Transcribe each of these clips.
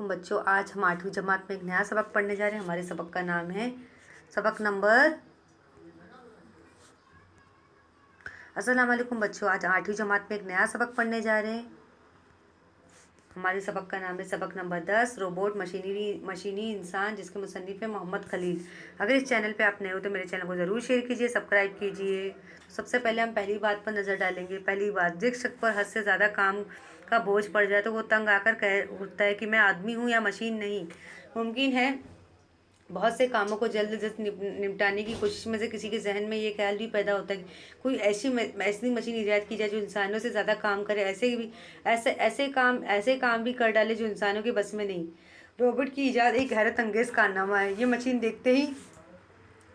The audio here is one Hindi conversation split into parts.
बच्चों, आज हम 8वीं जमात में एक नया सबक पढ़ने जा रहे हैं। हमारे सबक का नाम है सबक नंबर। अस्सलाम वालेकुम बच्चों, आज 8वीं जमात में एक नया सबक पढ़ने जा रहे हैं। हमारे सबक का नाम है सबक नंबर 10, रोबोट मशीनी इंसान, जिसके मुसन्निफ है मोहम्मद खलील। अगर इस चैनल पे आप नए हो तो मेरे चैनल को ज़रूर शेयर कीजिए, सब्सक्राइब कीजिए। सबसे पहले हम पहली बात पर नज़र डालेंगे। पहली बात, जिस शख्स पर हद से ज़्यादा काम का बोझ पड़ जाए तो वो तंग आकर कह उठता है कि मैं आदमी हूँ या मशीन नहीं। मुमकिन है बहुत से कामों को जल्द से जल्द निपटाने की कोशिश में से किसी के जहन में ये ख्याल भी पैदा होता है कि कोई ऐसी मशीन ईजाद की जाए जो इंसानों से ज़्यादा काम करे, ऐसे काम भी कर डाले जो इंसानों के बस में नहीं। रोबोट की ईजाद एक हैरत अंगेज़ कारनामा है। ये मशीन देखते ही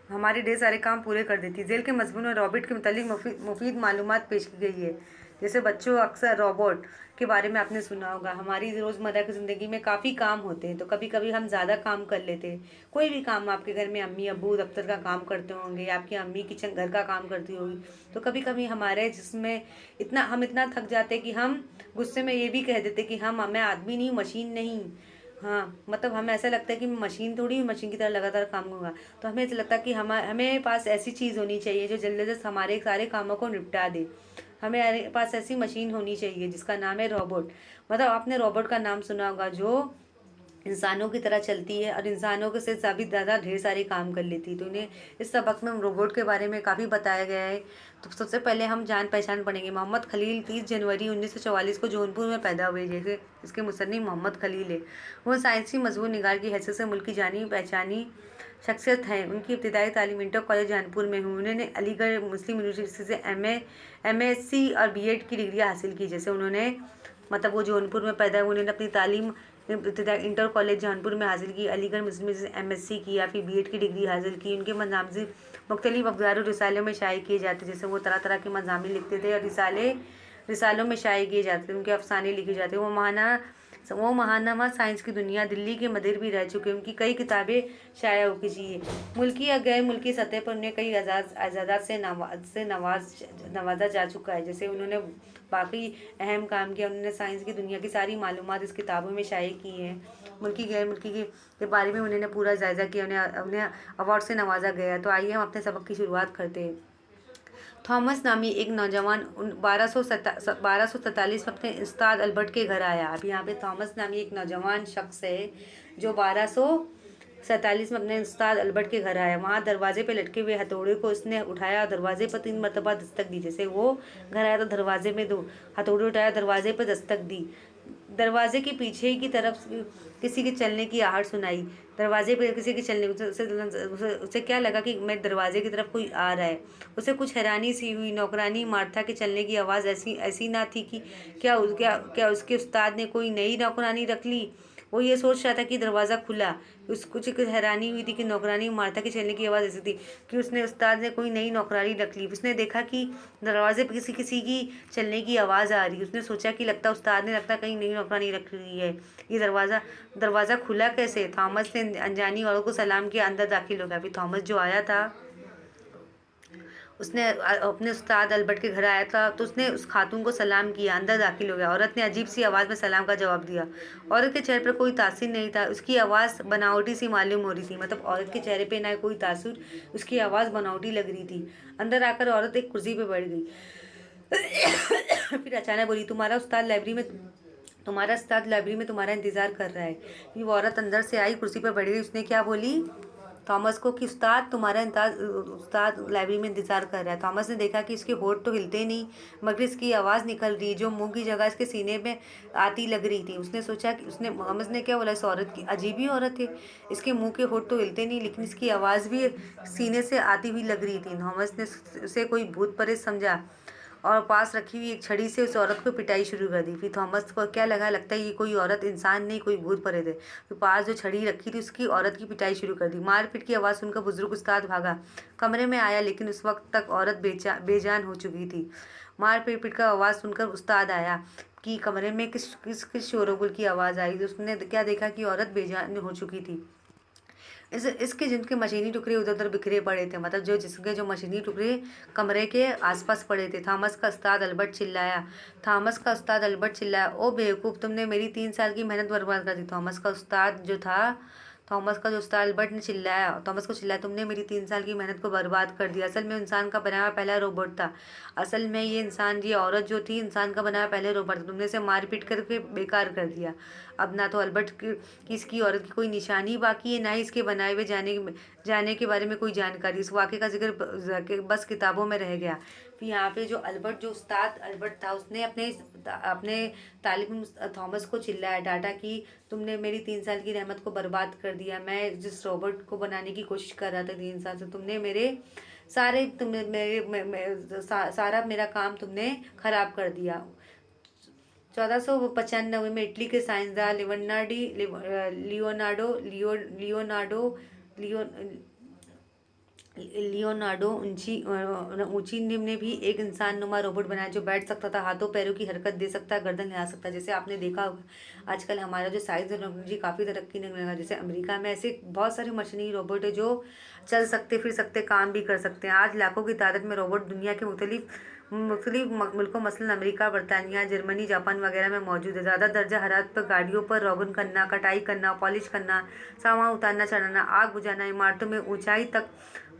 हमारे ढेर सारे काम पूरे कर देती है। जेल के मजमून में रॉबोट के मुतालिक मुफीद मालूमात पेश की गई है। जैसे बच्चों, अक्सर रॉबोट के बारे में आपने सुना होगा। हमारी रोज़मर्रा की ज़िंदगी में काफ़ी काम होते हैं, तो कभी कभी हम ज़्यादा काम कर लेते हैं। कोई भी काम, आपके घर में अम्मी अब्बू दफ्तर का काम करते होंगे, आपकी अम्मी किचन घर का काम करती होगी, तो कभी कभी हमारे जिसमें इतना थक जाते हैं कि हम गुस्से में ये भी कह देते कि मैं आदमी नहीं, मशीन नहीं। हाँ, मतलब हमें ऐसा लगता है कि मशीन थोड़ी मशीन की तरह लगातार काम करूँगा। तो हमें ऐसा लगता है कि हमें पास ऐसी चीज़ होनी चाहिए जो जल्द से जल्द हमारे सारे कामों को निपटा दे। हमें पास ऐसी मशीन होनी चाहिए जिसका नाम है रोबोट। मतलब आपने रोबोट का नाम सुना होगा, जो इंसानों की तरह चलती है और इंसानों के से भी ज़्यादा ढेर सारे काम कर लेती है। तो इन्हें इस सबक में रोबोट के बारे में काफ़ी बताया गया है। तो सबसे पहले हम जान पहचान पढ़ेंगे। मोहम्मद खलील 30 जनवरी 1944 को जौनपुर में पैदा हुए। जैसे इसके मुसन्निफ मोहम्मद खलील है। वो साइंसी मजबूत निगार की हैसियत से मुल्क की जानी पहचानी शख्सियत हैं। उनकी इब्तदाई तालीम इंटर कॉलेज जौनपुर में हुई। उन्होंने अलीगढ़ मुस्लिम यूनिवर्सिटी से MSc और BEd की डिग्री हासिल की। जैसे उन्होंने, मतलब वो जौनपुर में पैदा हुए, उन्होंने अपनी तालीम इंटर कॉलेज जौनपुर में हासिल की, अलीगढ़ मुस्लिम से MSc किया, फिर BEd की डिग्री हासिल की। उनके मज़ामिन मुख्तलिफ अखबार और रिसालों में शाये किए जाते। जैसे वो तरह तरह के मज़ामिन लिखते थे और रिसालों में शाये किए जाते थे। उनके अफसाने लिखे जाते। वो महानामा साइंस की दुनिया दिल्ली के मदिर भी रह चुके। उनकी कई किताबें शाया हो चुकी है। मुल्की या गैर मुल्की सतह पर उन्हें कई एजाज़ात से नवाजा जा चुका है। जैसे उन्होंने बाकी अहम काम किया। उन्होंने साइंस की दुनिया की सारी मालूमात इस किताबों में शाये की हैं। मुल्की गैर मुल्की के बारे में उन्होंने पूरा जायज़ा किया। उन्हें अवार्ड से नवाजा गया। तो आइए हम अपने सबक की शुरुआत करते हैं। थॉमस नामी एक नौजवान 1247 में अपने उस्ताद अल्बर्ट के घर आया। अब यहाँ पे थॉमस नामी एक नौजवान शख्स है जो 1247 में अपने उस्ताद अल्बर्ट के घर आया। वहाँ दरवाजे पे लटके हुए हथौड़े को उसने उठाया, दरवाजे पर 3 मरतबा दस्तक दी। जैसे वो घर आया तो दरवाजे में 2 हथौड़े उठाया, दरवाजे पर दस्तक दी। दरवाजे के पीछे की तरफ किसी के चलने की आहट सुनाई। दरवाजे पर किसी के चलने, उसे क्या लगा कि मैं दरवाजे की तरफ कोई आ रहा है। उसे कुछ हैरानी सी हुई। नौकरानी मार्था के चलने की आवाज़ ऐसी ना थी कि क्या उसके उस्ताद ने कोई नई नौकरानी रख ली। वो ये सोच रहा था कि दरवाज़ा खुला। कुछ हैरानी हुई थी कि नौकरानी मार्था के चलने की आवाज़ ऐसी थी कि उसने उस्ताद ने कोई नई नौकरानी रख ली। उसने देखा कि दरवाजे पर किसी की चलने की आवाज़ आ रही। उसने सोचा कि उस्ताद ने कहीं नई नौकरानी रख ली है। ये दरवाज़ा खुला कैसे? थॉमस ने अनजानी औरत को सलाम किया, अंदर दाखिल हो गया। फिर थॉमस जो आया था, उसने अपने उस्ताद अल्बर्ट के घर आया था, तो उसने उस खातून को सलाम किया, अंदर दाखिल हो गया। औरत ने अजीब सी आवाज़ में सलाम का जवाब दिया। औरत के चेहरे पर कोई तासुर नहीं था। उसकी आवाज़ बनावटी सी मालूम हो रही थी। मतलब औरत के चेहरे पे ना कोई तासुर, उसकी आवाज़ बनावटी लग रही थी। अंदर आकर औरत एक कुर्सी पे बैठ गई। फिर अचानक बोली, तुम्हारा उस्ताद लाइब्रेरी में तुम्हारा इंतजार कर रहा है। फिर वो औरत अंदर से आई, कुर्सी पर बैठ गई। उसने क्या बोली थॉमस को कि उस्ताद लाइब्रेरी में इंतजार कर रहा है। थॉमस ने देखा कि इसके होंठ तो हिलते नहीं, मगर इसकी आवाज़ निकल रही जो मुंह की जगह इसके सीने में आती लग रही थी। उसने सोचा कि थॉमस ने क्या बोला, इस औरत की अजीब ही औरत है। इसके मुंह के होंठ तो हिलते नहीं, लेकिन इसकी आवाज़ भी सीने से आती हुई लग रही थी। थॉमस ने उसे कोई भूत प्रेत समझा और पास रखी हुई एक छड़ी से उस औरत को पिटाई शुरू कर दी। फिर थॉमस को क्या लगता है ये कोई औरत इंसान नहीं, कोई भूत प्रेत है। तो पास जो छड़ी रखी थी उसकी औरत की पिटाई शुरू कर दी। मारपीट की आवाज़ सुनकर बुजुर्ग उस्ताद भागा, कमरे में आया, लेकिन उस वक्त तक औरत बेजान हो चुकी थी। मारपीट का आवाज़ सुनकर उस्ताद आया कि कमरे में किस शोरगुल की आवाज़ आई। तो उसने क्या देखा कि औरत बेजान हो चुकी थी। इसके जिनके मशीनी टुकड़े उधर उधर बिखरे पड़े थे, मतलब जिसके जो मशीनी टुकड़े कमरे के आसपास पड़े थे। थॉमस का उस्ताद अल्बर्ट चिल्लाया, ओ बेवकूफ़, तुमने मेरी 3 साल की मेहनत बर्बाद कर दी। थॉमस का जो उस्ताद अल्बर्ट ने चिल्लाया थॉमस को चिल्लाया, तुमने मेरी 3 साल की मेहनत को बर्बाद कर दिया। असल में इंसान का बनाया हुआ पहला रोबोट था। असल में ये औरत जो थी इंसान का बनाया पहले रोबोट था। तुमने इसे मार पीट करके बेकार कर दिया। अब ना तो अल्बर्ट की इसकी औरत की कोई निशानी बाकी है, ना ही इसके बनाए हुए जाने के बारे में कोई जानकारी। इस वाक़े का जिक्र बस किताबों में रह गया। फिर यहाँ पे जो उस्ताद अल्बर्ट था, उसने अपने तालिब थॉमस को चिल्लाया, डांटा कि तुमने मेरी 3 साल की रहमत को बर्बाद कर दिया। मैं जिस रोबोट को बनाने की कोशिश कर रहा था 3 साल से, तुमने मेरे सारे तुमने सारा मेरा काम तुमने खराब कर दिया। 1495 में इटली के साइंसदान लियोनार्डो लियो लियोनार्डो लियो लियोनार्डो ऊंची ने भी एक इंसान नुमा रोबोट बनाया जो बैठ सकता था, हाथों पैरों की हरकत दे सकता, गर्दन हिला सकता। जैसे आपने देखा होगा आजकल हमारा जो साइंस और टेक्नोलॉजी काफ़ी तरक्की करने लगा। जैसे अमेरिका में ऐसे बहुत सारे मशीनी रोबोट है जो चल सकते, फिर सकते, काम भी कर सकते हैं। आज लाखों की तादाद में रोबोट दुनिया के मुख्तलिफ मुल्कों मसलन अमेरिका, बरतानिया, जर्मनी, जापान वगैरह में मौजूद है। ज़्यादा दर्जा हरारत पर गाड़ियों पर रोगन करना, कटाई करना, पॉलिश करना, सामान उतारना चढ़ाना, आग बुझाना, इमारतों में ऊंचाई तक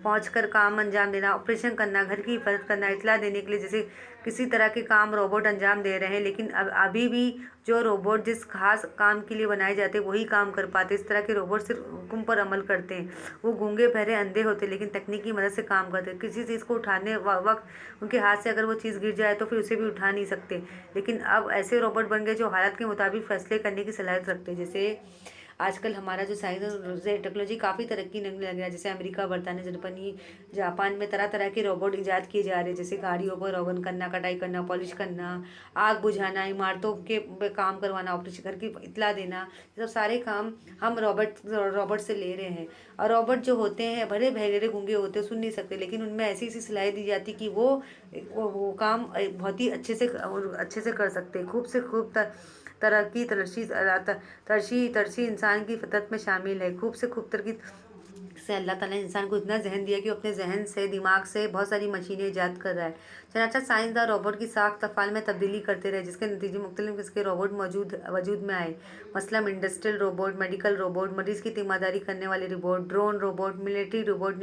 पहुंचकर काम अंजाम देना, ऑपरेशन करना, घर की हिफाजत करना, इतला देने के लिए जैसे किसी तरह के काम रोबोट अंजाम दे रहे हैं। लेकिन अब अभी भी जो रोबोट जिस खास काम के लिए बनाए जाते हैं वही काम कर पाते। इस तरह के रोबोट सिर्फ हुक्म पर अमल करते हैं। वो गूंगे बहरे अंधे होते लेकिन तकनीक की मदद से काम करते हैं। किसी चीज़ को उठाने वक्त उनके हाथ से अगर वो चीज़ गिर जाए तो फिर उसे भी उठा नहीं सकते। लेकिन अब ऐसे रोबोट बन गए जो हालात के मुताबिक फैसले करने की सलाहियत रखते हैं। जैसे आजकल हमारा जो साइंस और टेक्नोलॉजी काफ़ी तरक्की करने लग गया है। जैसे अमेरिका, बरतानिया, जर्मनी, जापान में तरह तरह के रोबोट ईजाद किए जा रहे हैं। जैसे गाड़ियों पर रोगन करना, कटाई करना, पॉलिश करना, आग बुझाना, इमारतों के पे काम करवाना, ऑपरेशन, घर की इतला देना, ये सब सारे काम हम रॉबर्ट से ले रहे हैं। और रॉबर्ट जो होते हैं बड़े बहरे गूंगे होते हैं, सुन नहीं सकते, लेकिन उनमें ऐसी ऐसी सलाह दी जाती कि वो काम बहुत ही अच्छे से कर सकते हैं। खूब से खूब तरक्की तरशी इंसान की फितरत में शामिल है। खूब से खूब तरक्की से अल्लाह ताला ने इंसान को इतना जहन दिया कि वो अपने जहन से, दिमाग से बहुत सारी मशीनें ईजाद कर रहा है। चनाचा साइंसदान रोबोट की साख्त अफ़ाल में तब्दीली करते रहे, जिसके नतीजे मुख्तलिफ किस्म के रोबोट वजूद में आए। मसलन इंडस्ट्रियल रोबोट, मेडिकल रोबोट, मरीज़ की तीमारदारी करने वाले robot, drone robot, military robot,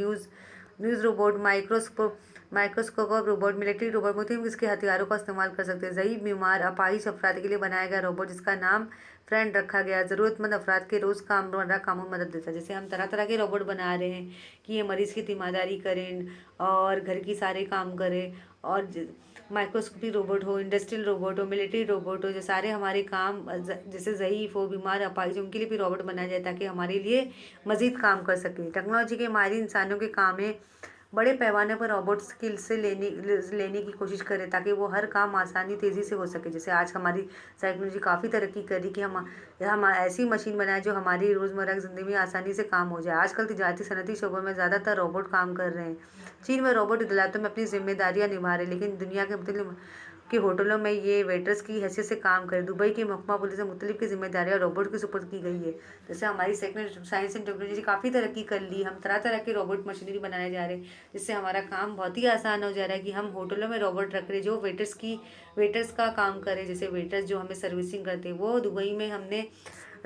news robot, microscope robot, military robot मुख्तलिफ किस्म के हथियारों का इस्तेमाल कर सकते हैं। ज़ईफ़, बीमार, अपाहिज अफराद के लिए बनाया गया रोबोट जिसका नाम फ्रेंड रखा गया, ज़रूरतमंद अफराद के रोज़मर्रा कामों में मदद देता है। जैसे हम तरह तरह के रोबोट बना रहे हैं कि ये मरीज़ की तीमारदारी करें और घर की सारे काम करें। और माइक्रोस्कोपी रोबोट हो, इंडस्ट्रियल रोबोट हो, मिलिट्री रोबोट हो, जो सारे हमारे काम जैसे ज़ईफ़ हो, बीमार, अपाहिज, उनके लिए भी रोबोट बनाया जाए ताकि हमारे लिए मज़ीद काम कर सकें। टेक्नोलॉजी के माहिर इंसानों के काम में बड़े पैमाने पर रोबोट स्किल से लेने की कोशिश करें ताकि वो हर काम आसानी तेज़ी से हो सके। जैसे आज हमारी टेक्नोलॉजी काफ़ी तरक्की कर रही कि हम ऐसी मशीन बनाएं जो हमारी रोज़मर्रा की ज़िंदगी में आसानी से काम हो जाए। आजकल तजारती सनती शोबों में ज़्यादातर रोबोट काम कर रहे हैं। चीन में रोबोट इतलातों में अपनी जिम्मेदारियां निभा रहे, लेकिन दुनिया के मुख्तलिफ के होटलों में ये वेटर्स की हैसियत से काम करें। दुबई की महकमा पुलिस से मुख्तलिफ की जिम्मेदारियां रोबोट की सुपुर्द की गई है। जैसे हमारी साइंस एंड टेक्नोलॉजी काफ़ी तरक्की कर ली, हम तरह तरह के रोबोट मशीनरी बनाने जा रहे हैं जिससे हमारा काम बहुत ही आसान हो जा रहा है कि हम होटलों में रोबोट रख रहे हैं जो वेटर्स का काम करे। जैसे वेटर्स जो हमें सर्विसिंग करते हैं, वो दुबई में हमने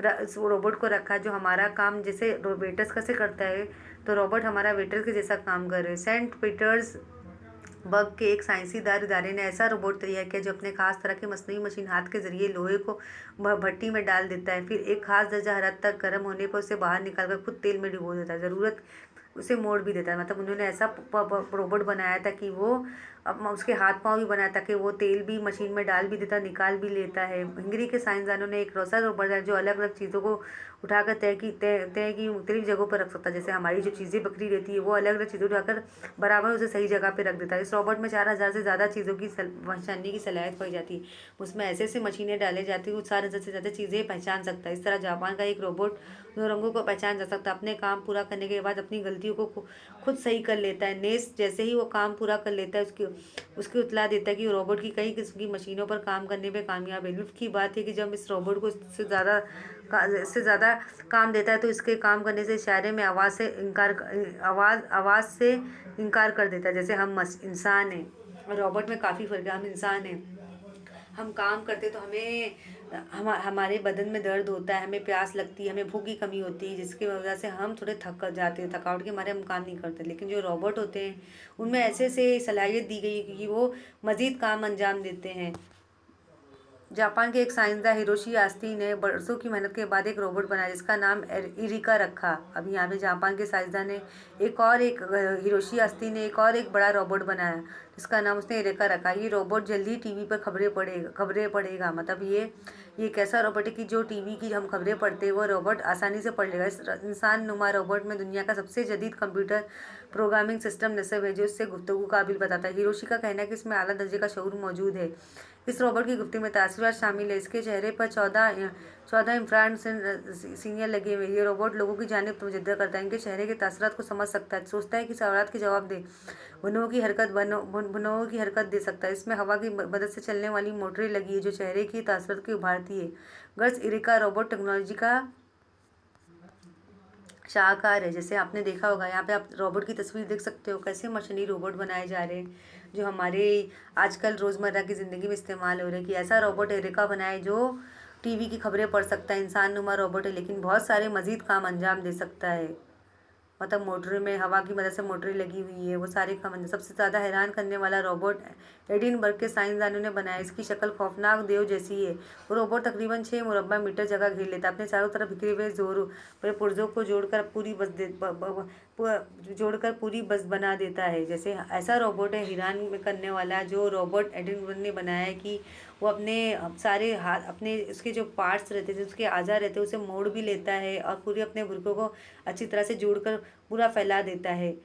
रोबोट को रखा जो हमारा काम जैसे वेटर्स कैसे करता है, तो रोबोट हमारा वेटर के जैसा काम करे। सेंट पीटर्सबर्ग के एक साइंसीदार इदारे ने ऐसा रोबोट तैयार किया जो अपने खास तरह की मसनूई मशीन हाथ के जरिए लोहे को भट्टी में डाल देता है, फिर एक खास दर्जा हरारत तक गर्म होने पर उसे बाहर निकालकर खुद तेल में डुबो देता है, ज़रूरत उसे मोड़ भी देता है। मतलब उन्होंने ऐसा रोबोट बनाया था कि वो अब उसके हाथ पाँव भी बनाया ताकि वो तेल भी मशीन में डाल भी देता, निकाल भी लेता है। हंगरी के साइंसदानों ने एक रोसा रोबोट है जो अलग अलग चीज़ों को उठाकर तय की मुख्तलिफ जगहों पर रख सकता है। जैसे हमारी जो चीज़ें बकरी रहती है वो अलग अलग चीज़ें उठाकर बराबर उसे सही जगह पर रख देता है। इस रोबोट में 4000 से ज़्यादा चीज़ों की पहचानने की सलाहियत पाई जाती है। उसमें ऐसे ऐसे मशीनें डाले जाती है वो 4000 से ज़्यादा चीज़ें पहचान सकता है। इस तरह जापान का एक रोबोट दो रंगों को पहचान जा सकता है। अपने काम पूरा करने के बाद अपनी गलतियों को खुद सही कर लेता है। नेस जैसे ही वो काम पूरा कर लेता है उसकी उतला देता है कि रोबोट की कई किस्म की मशीनों पर काम करने में कामयाब है। लुत्फ की बात है कि जब इस रोबोट को इससे ज़्यादा इससे ज़्यादा काम देता है तो इसके काम करने से इशारे में आवाज़ से इनकार कर देता है। जैसे हम इंसान हैं और रोबोट में काफ़ी फ़र्क है। हम इंसान हैं, हम काम करते तो हमारे बदन में दर्द होता है, हमें प्यास लगती है, हमें भूख की कमी होती है, जिसकी वजह से हम थोड़े थक कर जाते हैं, थकावट के मारे हम काम नहीं करते। लेकिन जो रोबोट होते हैं उनमें ऐसे से सलाहियत दी गई है कि वो मज़ीद काम अंजाम देते हैं। जापान के एक साइंसदान हिरोशी यास्की ने बरसों की मेहनत के बाद एक रोबोट बनाया जिसका नाम इरिका रखा। अभी यहाँ पे जापान के साइंसदान ने एक हिरोशी यास्की ने एक बड़ा रोबोट बनाया जिसका नाम उसने इरिका रखा। ये रोबोट जल्दी टीवी पर खबरें पढ़ेगा। मतलब ये एक ऐसा रोबोट है कि जो टीवी की हम खबरें पढ़ते हैं वो रोबोट आसानी से पढ़ लेगा। इस इंसान नुमा रोबोट में दुनिया का सबसे जदीद कंप्यूटर प्रोग्रामिंग सिस्टम नस्ब है जो इससे गुफ्तगू काबिल बताता है। हिरोशी का कहना है कि इसमें आला दर्जे का शऊर मौजूद है। इस रोबोट की गुफ्तगू में तासुरात शामिल है। इसके चेहरे पर 14 इंफ्रारेड सीनियर लगे हुए। ये रोबोट लोगों की जानिब तवज्जो करता है, इनके चेहरे के तासुरात को समझ सकता है, सोचता है कि सवालात के जवाब दे, भुनों की हरकत दे सकता है। इसमें हवा की मदद से चलने वाली मोटरें लगी है जो चेहरे की तासुरात को उभारती है। गर्ल्स इरिका रोबोट टेक्नोलॉजी का शाहकार है। जैसे आपने देखा होगा, यहाँ पे आप रोबोट की तस्वीर देख सकते हो, कैसे मशीनी रोबोट बनाए जा रहे हैं जो हमारे आजकल रोज़मर्रा की ज़िंदगी में इस्तेमाल हो रहे हैं। कि ऐसा रोबोट एरिका बनाए जो टीवी की खबरें पढ़ सकता है। इंसान नुमा रोबोट है लेकिन बहुत सारे मज़ीद काम अंजाम दे सकता है। मतलब मोटर में हवा की मदद से मोटरें लगी हुई है, वो सारे काम। सबसे ज़्यादा हैरान करने वाला रोबोट एडिनबर्ग के साइंसदानों ने बनाया। इसकी शक्ल खौफनाक देव जैसी है। वो रोबोट तकरीबन 6 मुरब्बा मीटर जगह घेर लेता है। अपने चारों तरफ बिखरे हुए पुर्जों को जोड़कर पूरी बस बना देता है। जैसे ऐसा रोबोट है हैरान करने वाला जो रोबोट एडिनबर्ग ने बनाया है कि वो अपने सारे हाथ, अपने उसके जो पार्ट्स रहते हैं, जो उसके आज़ा रहते हैं, उसे मोड़ भी लेता है और पूरे अपने बुर्कों को अच्छी तरह से जोड़कर पूरा फैला देता है।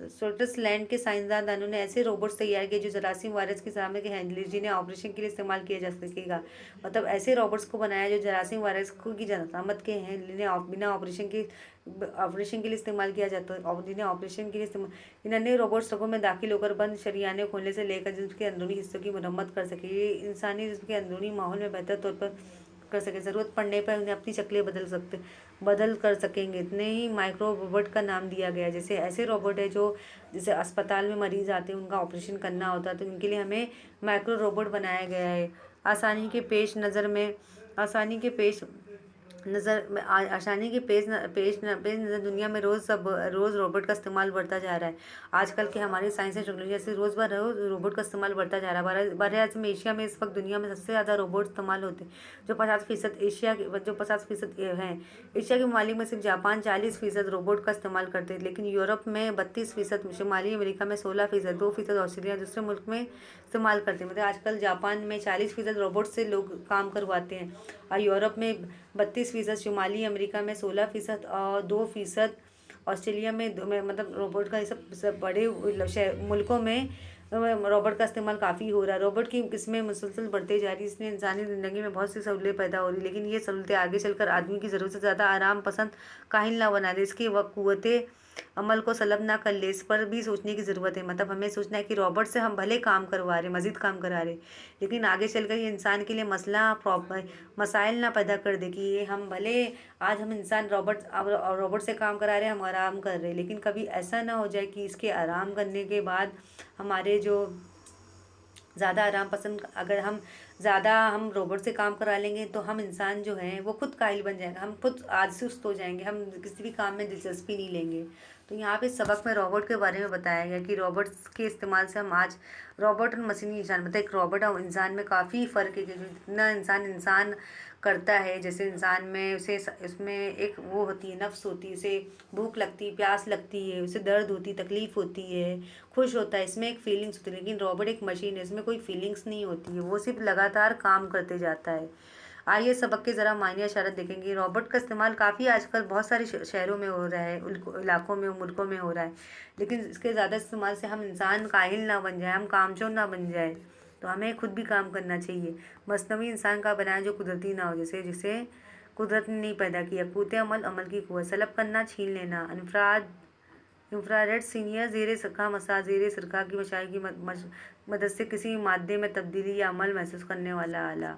स्विट्जरलैंड के साइंसदानों ने ऐसे रोबोट्स तैयार किए जो जरासीम वायरस की सामने के हैंडल जिन्हें ऑपरेशन के लिए इस्तेमाल किया जा सकेगा। मतलब ऐसे रोबोट्स को बनाया जो जरासीम वायरस की जनामत के हैं, जिन्हें बिना ऑपरेशन के लिए इस्तेमाल किया जाता है, जिन्हें ऑपरेशन के लिए इस्तेमाल। इन अन्य रोबोट्स रगों में दाखिल होकर बंद शरियाने खोलने से लेकर जिसम के अंदरूनी हिस्सों की मरम्मत कर सके। ये इंसानी जिसम के अंदरूनी माहौल में बेहतर तौर पर कर सके। ज़रूरत पड़ने पर उन्हें अपनी शक्लें बदल कर सकेंगे। इतने ही माइक्रो रोबोट का नाम दिया गया। जैसे ऐसे रोबोट है जो जैसे अस्पताल में मरीज़ आते हैं, उनका ऑपरेशन करना होता है तो उनके लिए हमें माइक्रो रोबोट बनाया गया है। आसानी के पेश नज़र दुनिया में रोज़ रोबोट का इस्तेमाल बढ़ता जा रहा है। आजकल के हमारी साइंस एंड टेक्नोलॉजी से रोज़ रोबोट का इस्तेमाल बढ़ता जा रहा है। बरअज़्म में एशिया में इस वक्त दुनिया में सबसे ज़्यादा रोबोट इस्तेमाल होते हैं जो 50% हैं। एशिया के ममालिक में सिर्फ जापान 40% रोबोट का इस्तेमाल करते हैं, लेकिन यूरोप में 32%, शुमाली अमेरिका में 16%, 2% ऑस्ट्रेलिया दूसरे मुल्क में इस्तेमाल करते हैं। मतलब आजकल जापान में 40% रोबोट से लोग काम करवाते हैं और यूरोप में 32%, शुमाली अमेरिका में 16% और 2% ऑस्ट्रेलिया में मतलब रोबोट का ये सब बड़े मुल्कों में रोबोट का इस्तेमाल काफ़ी हो रहा है। रोबोट की किस्में मुसलसल बढ़ते जा रही है। इसने इंसानी ज़िंदगी में बहुत सी सहूलियत पैदा हो रही है, लेकिन ये सहूलतें आगे चलकर आदमी की ज़रूरत से ज़्यादा आराम पसंद काहिल ना बना दे, इसकी क़ुव्वते अमल को सलब ना कर ले। इस पर भी सोचने की ज़रूरत है। मतलब हमें सोचना है कि रोबोट से हम भले काम करवा रहे, मज़ीद काम करा रहे, लेकिन आगे चलकर ये इंसान के लिए मसाइल ना पैदा कर दे कि ये हम भले आज हम इंसान रोबोट से काम करा रहे हैं, हम आराम कर रहे हैं, लेकिन कभी ऐसा ना हो जाए कि इसके आराम करने के बाद हमारे जो ज़्यादा आराम पसंद, अगर हम रोबोट से काम करा लेंगे तो हम इंसान जो हैं वो खुद काहिल बन जाएंगे, हम खुद आलसी हो जाएंगे, हम किसी भी काम में दिलचस्पी नहीं लेंगे। तो यहाँ पे सबक में रोबोट के बारे में बताया गया कि रोबोट्स के इस्तेमाल से हम आज रोबोट और मशीनी इंसान, मतलब एक रोबोट और इंसान में काफ़ी फ़र्क है कि जितना इंसान करता है। जैसे इंसान में उसमें एक वो होती है, नफ्स होती है, उसे भूख लगती है, प्यास लगती है, उसे दर्द होती है, तकलीफ़ होती है, खुश होता है, इसमें एक फीलिंग्स होती है। लेकिन रोबोट एक मशीन है, इसमें कोई फीलिंग्स नहीं होती है, वो सिर्फ लगातार काम करते जाता है। आइए सबक के ज़रा मायने इशारत देखेंगे। रोबोट का इस्तेमाल काफ़ी आजकल बहुत सारे शहरों में हो रहा है, इलाकों में, मुल्कों में हो रहा है, लेकिन इसके ज़्यादा इस्तेमाल से हम इंसान काहिल ना बन जाए, हम कामचोर ना बन जाए। तो हमें खुद भी काम करना चाहिए। मसनवी इंसान का बनाया जो कुदरती ना हो, जैसे जिसे कुदरत ने नहीं पैदा किया। क़ुव्वत अमल की कुव्वत, सलब करना, छीन लेना, अनफराद इंफ्रारेड सीनियर ज़ेरे सरका मसाज ज़ेरे सरका की मशाई की मदद से किसी भी मादे में तब्दीली या अमल महसूस करने वाला आला।